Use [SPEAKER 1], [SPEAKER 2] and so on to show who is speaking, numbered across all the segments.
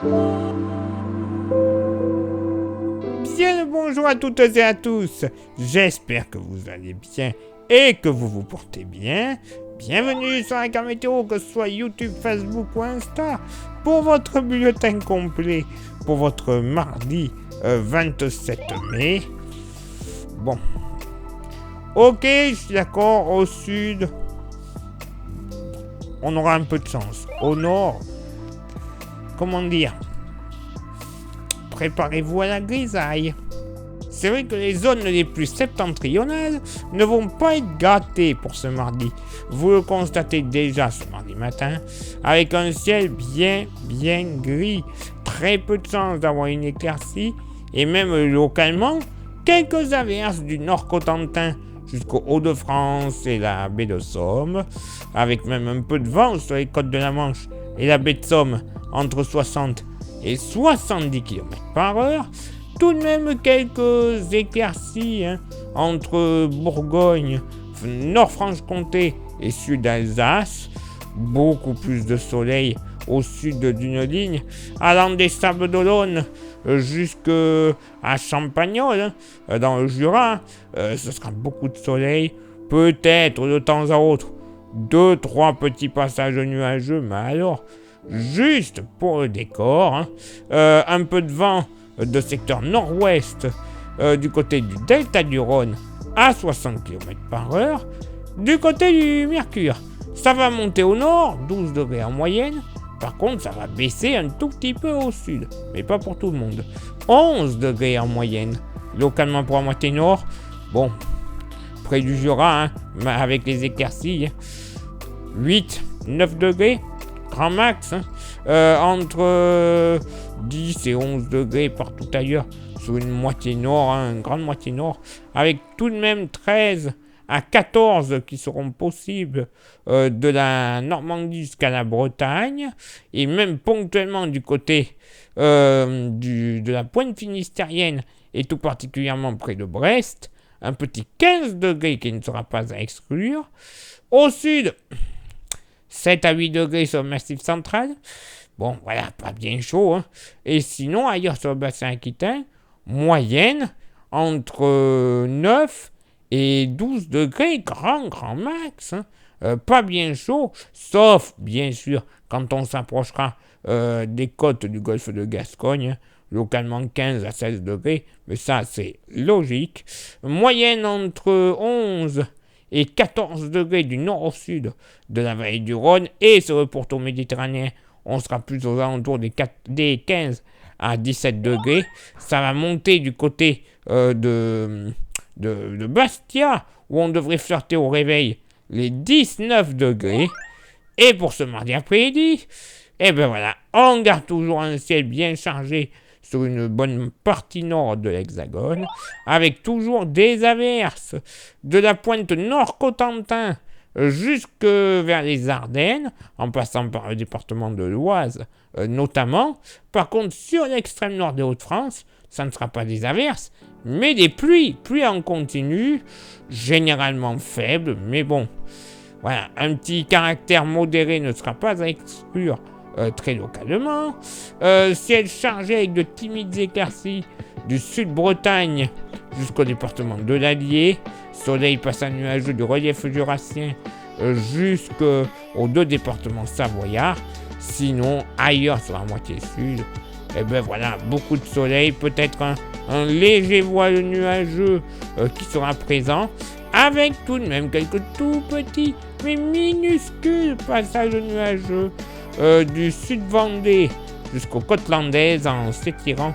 [SPEAKER 1] Bien le bonjour à toutes et à tous. J'espère que vous allez bien et que vous vous portez bien. Bienvenue sur la carte météo, que ce soit YouTube, Facebook ou Insta, pour votre bulletin complet, pour votre mardi 27 mai. Bon. Ok, je suis d'accord, au sud, on aura un peu de chance. Au nord, comment dire, préparez-vous à la grisaille. C'est vrai que les zones les plus septentrionales ne vont pas être gâtées pour ce mardi. Vous le constatez déjà ce mardi matin, avec un ciel bien gris. Très peu de chances d'avoir une éclaircie, et même localement, quelques averses du Nord Cotentin jusqu'au Hauts-de-France et la baie de Somme, avec même un peu de vent sur les côtes de la Manche et la baie de Somme, entre 60 et 70 km/h. Tout de même quelques éclaircies entre Bourgogne, Nord-Franche-Comté et Sud-Alsace. Beaucoup plus de soleil au sud d'une ligne, allant des Sables d'Olonne jusqu'à Champagnole, dans le Jura. Ce sera beaucoup de soleil, peut-être de temps à autre 2-3 petits passages nuageux, mais alors juste pour le décor. Un peu de vent de secteur nord-ouest du côté du delta du Rhône à 60 km/h. Du côté du Mercure, ça va monter au nord, 12 degrés en moyenne. Par contre, ça va baisser un tout petit peu au sud, mais pas pour tout le monde. 11 degrés en moyenne, localement pour la moitié nord. Bon, près du Jura, avec les éclaircies, 8-9 degrés, grand max, entre 10 et 11 degrés partout ailleurs, sur une moitié nord, une grande moitié nord, avec tout de même 13 à 14 qui seront possibles de la Normandie jusqu'à la Bretagne, et même ponctuellement du côté de la pointe finistérienne, et tout particulièrement près de Brest, un petit 15 degrés qui ne sera pas à exclure. Au sud, 7 à 8 degrés sur le massif central. Bon, voilà, pas bien chaud. Et sinon, ailleurs sur le bassin aquitain, moyenne entre 9 et 12 degrés, grand max. Pas bien chaud, sauf, bien sûr, quand on s'approchera des côtes du golfe de Gascogne, localement 15 à 16 degrés, mais ça, c'est logique. Moyenne entre 11 et 14 degrés du nord au sud de la vallée du Rhône, et sur le pourtour méditerranéen, on sera plus aux alentours des 15 à 17 degrés. Ça va monter du côté de Bastia, où on devrait flirter au réveil les 19 degrés. Et pour ce mardi après-midi, ben voilà, on garde toujours un ciel bien chargé sur une bonne partie nord de l'Hexagone, avec toujours des averses de la pointe nord-Cotentin jusque vers les Ardennes, en passant par le département de l'Oise notamment. Par contre, sur l'extrême nord des Hauts-de-France, ça ne sera pas des averses, mais des pluies en continu, généralement faibles, mais bon, voilà, un petit caractère modéré ne sera pas à exclure très localement. Ciel chargé avec de timides éclaircies du sud-Bretagne jusqu'au département de l'Allier. Soleil passant nuageux du relief jurassien jusqu'aux 2 départements savoyards. Sinon, ailleurs sur la moitié sud, ben voilà, beaucoup de soleil, peut-être un léger voile nuageux qui sera présent, avec tout de même quelques tout petits mais minuscules passages nuageux du sud-Vendée jusqu'aux côtes landaises, en s'étirant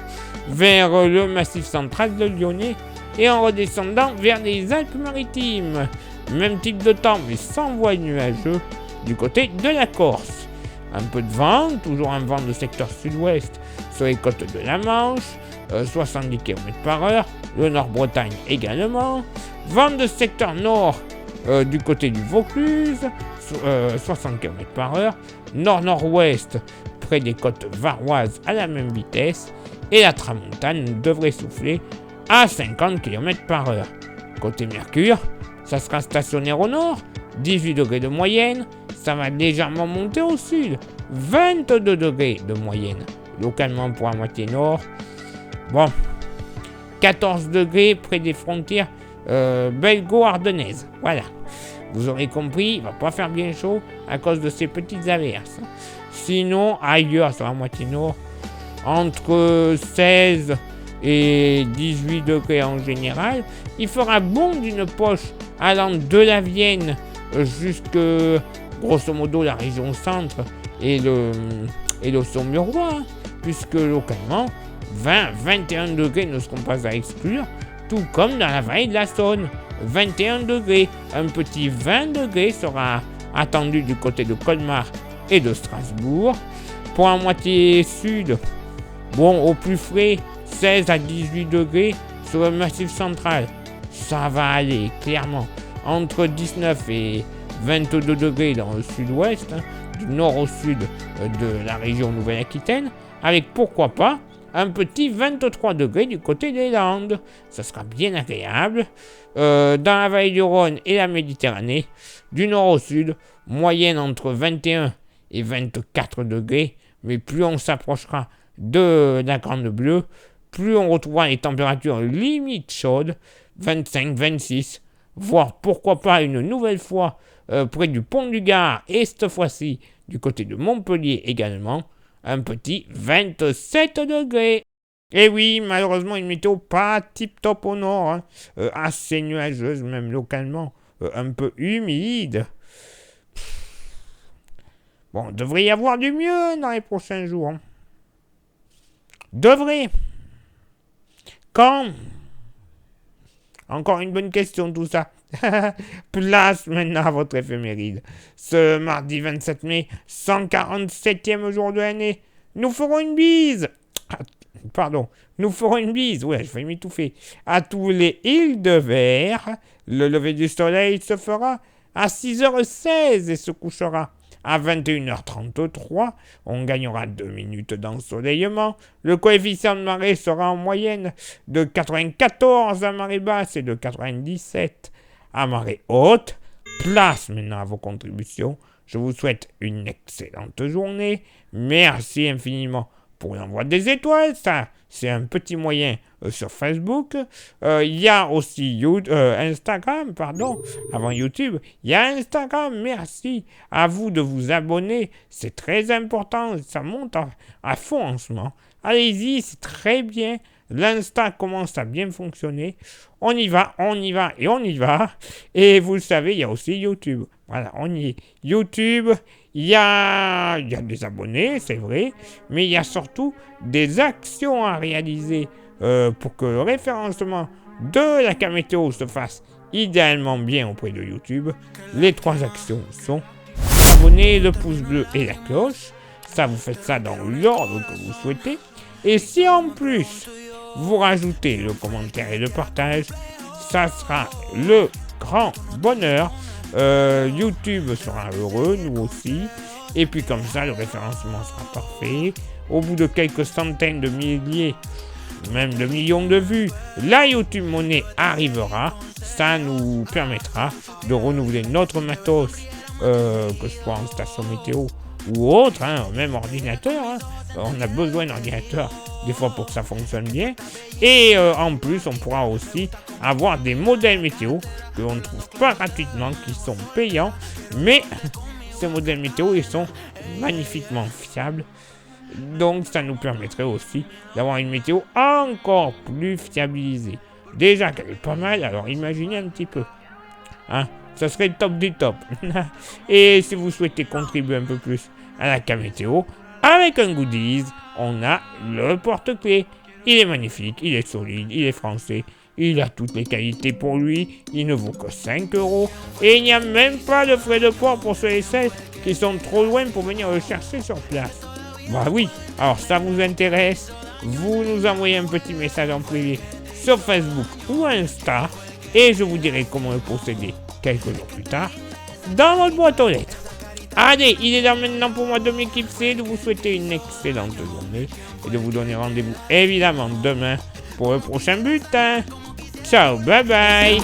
[SPEAKER 1] vers le massif central de Lyonnais et en redescendant vers les Alpes-Maritimes. Même type de temps, mais sans voile nuageux du côté de la Corse. Un peu de vent, toujours un vent de secteur sud-ouest sur les côtes de la Manche, 70 km/h, le Nord-Bretagne également. Vent de secteur nord du côté du Vaucluse, 60 km/h, nord-nord-ouest près des côtes varoises à la même vitesse, et la tramontane devrait souffler à 50 km/h. Côté Mercure, ça sera stationnaire au nord, 18 degrés de moyenne, ça va légèrement monter au sud, 22 degrés de moyenne, localement pour la moitié nord. Bon, 14 degrés près des frontières belgo-ardennaises. Voilà. Vous aurez compris, il va pas faire bien chaud à cause de ces petites averses. Sinon, ailleurs sur la moitié nord, entre 16 et 18 degrés en général, il fera bon d'une poche allant de la Vienne jusque, grosso modo, la région centre et le Saumurois, hein, puisque localement, 20-21 degrés ne seront pas à exclure, tout comme dans la vallée de la Saône. 21 degrés, un petit 20 degrés sera attendu du côté de Colmar et de Strasbourg. Pour la moitié sud, bon, au plus frais, 16 à 18 degrés sur le massif central. Ça va aller, clairement. Entre 19 et 22 degrés dans le sud-ouest, hein, du nord au sud de la région Nouvelle-Aquitaine, avec pourquoi pas un petit 23 degrés du côté des Landes. Ça sera bien agréable. Dans la vallée du Rhône et la Méditerranée, du nord au sud, moyenne entre 21 et 24 degrés. Mais plus on s'approchera de la Grande Bleue, plus on retrouvera les températures limite chaudes, 25, 26, voire pourquoi pas une nouvelle fois près du pont du Gard, et cette fois-ci du côté de Montpellier également, un petit 27 degrés. Et oui, malheureusement, une météo pas tip-top au nord, hein, assez nuageuse même localement, un peu humide. Bon, devrait y avoir du mieux dans les prochains jours. Hein. Devrait. Quand? Encore une bonne question tout ça. Place maintenant à votre éphéméride. Ce mardi 27 mai, 147e jour de l'année, nous ferons une bise. Nous ferons une bise. Ouais, je vais m'étouffer. À tous les îles de verre, le lever du soleil se fera à 6h16 et se couchera à 21h33. On gagnera 2 minutes d'ensoleillement. Le coefficient de marée sera en moyenne de 94 à marée basse et de 97 à marée haute. Place maintenant à vos contributions. Je vous souhaite une excellente journée. Merci infiniment pour l'envoi des étoiles. Ça, c'est un petit moyen sur Facebook. Il y a aussi Instagram, avant YouTube. Il y a Instagram. Merci à vous de vous abonner. C'est très important. Ça monte à fond en ce moment. Allez-y, c'est très bien. L'Insta commence à bien fonctionner. On y va. Et vous le savez, il y a aussi YouTube. Voilà, on y est. YouTube, il y a des abonnés, c'est vrai, mais il y a surtout des actions à réaliser pour que le référencement de la Camétéo se fasse idéalement bien auprès de YouTube. Les 3 actions sont abonner, le pouce bleu et la cloche. Ça, vous faites ça dans l'ordre que vous souhaitez. Et si en plus, vous rajoutez le commentaire et le partage, ça sera le grand bonheur. YouTube sera heureux, nous aussi. Et puis comme ça, le référencement sera parfait. Au bout de quelques centaines de milliers, même de millions de vues, la YouTube Money arrivera. Ça nous permettra de renouveler notre matos, que ce soit en station météo ou autre, hein, même ordinateur. Hein. On a besoin d'ordinateur des fois pour que ça fonctionne bien. Et en plus, on pourra aussi avoir des modèles météo que l'on ne trouve pas gratuitement, qui sont payants. Mais ces modèles météo, ils sont magnifiquement fiables. Donc ça nous permettrait aussi d'avoir une météo encore plus fiabilisée. Déjà qu'elle est pas mal, alors imaginez un petit peu. Hein, ça serait le top du top. Et si vous souhaitez contribuer un peu plus à la Camétéo, avec un goodies, on a le porte-clés. Il est magnifique, il est solide, il est français, il a toutes les qualités pour lui, il ne vaut que 5 € et il n'y a même pas de frais de port pour ceux et celles qui sont trop loin pour venir le chercher sur place. Bah oui, alors ça vous intéresse, vous nous envoyez un petit message en privé sur Facebook ou Insta et je vous dirai comment le procéder quelques jours plus tard dans votre boîte aux lettres. Allez, il est là maintenant pour moi de m'éclipser, de vous souhaiter une excellente journée et de vous donner rendez-vous évidemment demain pour le prochain bulletin. Ciao, bye bye.